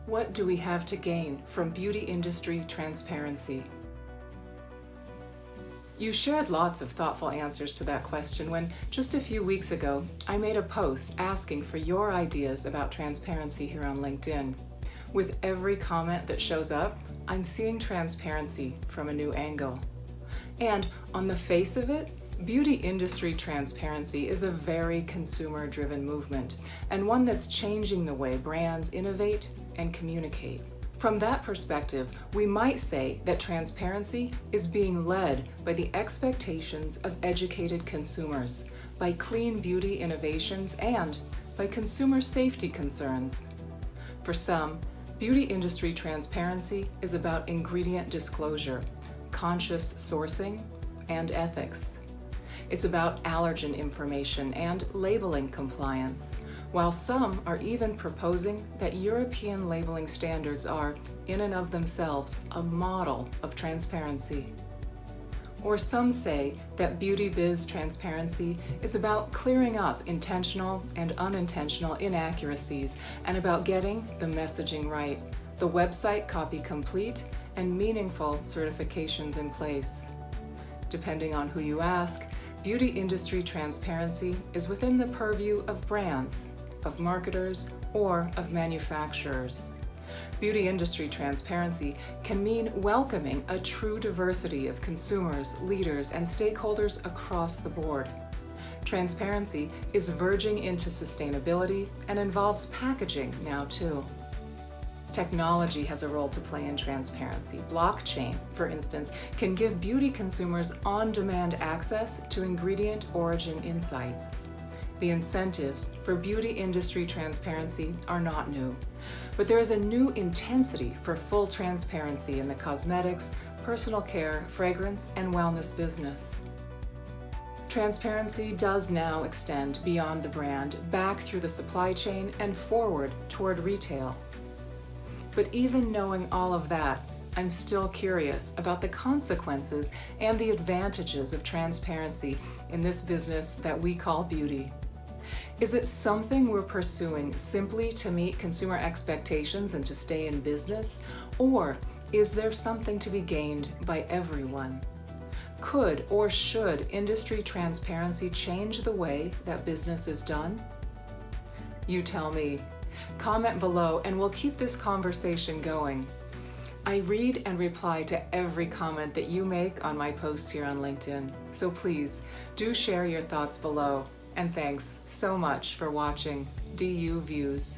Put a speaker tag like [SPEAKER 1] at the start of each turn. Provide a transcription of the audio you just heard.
[SPEAKER 1] What do we have to gain from beauty industry transparency? You shared lots of thoughtful answers to that question when, just a few weeks ago, I made a post asking for your ideas about transparency here on LinkedIn. With every comment that shows up, I'm seeing transparency from a new angle. And on the face of it, beauty industry transparency is a very consumer-driven movement, and one that's changing the way brands innovate and communicate. From that perspective, we might say that transparency is being led by the expectations of educated consumers, by clean beauty innovations, and by consumer safety concerns. For some, beauty industry transparency is about ingredient disclosure, conscious sourcing, and ethics. It's about allergen information and labeling compliance, while some are even proposing that European labeling standards are, in and of themselves, a model of transparency. Or some say that beauty biz transparency is about clearing up intentional and unintentional inaccuracies and about getting the messaging right, the website copy complete, and meaningful certifications in place. Depending on who you ask, beauty industry transparency is within the purview of brands, of marketers, or of manufacturers. Beauty industry transparency can mean welcoming a true diversity of consumers, leaders, and stakeholders across the board. Transparency is verging into sustainability and involves packaging now too. Technology has a role to play in transparency. Blockchain, for instance, can give beauty consumers on-demand access to ingredient origin insights. The incentives for beauty industry transparency are not new, but there is a new intensity for full transparency in the cosmetics, personal care, fragrance, and wellness business. Transparency does now extend beyond the brand, back through the supply chain, and forward toward retail. But even knowing all of that, I'm still curious about the consequences and the advantages of transparency in this business that we call beauty. Is it something we're pursuing simply to meet consumer expectations and to stay in business? Or is there something to be gained by everyone? Could or should industry transparency change the way that business is done? You tell me. Comment below and we'll keep this conversation going. I read and reply to every comment that you make on my posts here on LinkedIn, so please do share your thoughts below. And thanks so much for watching DUviews.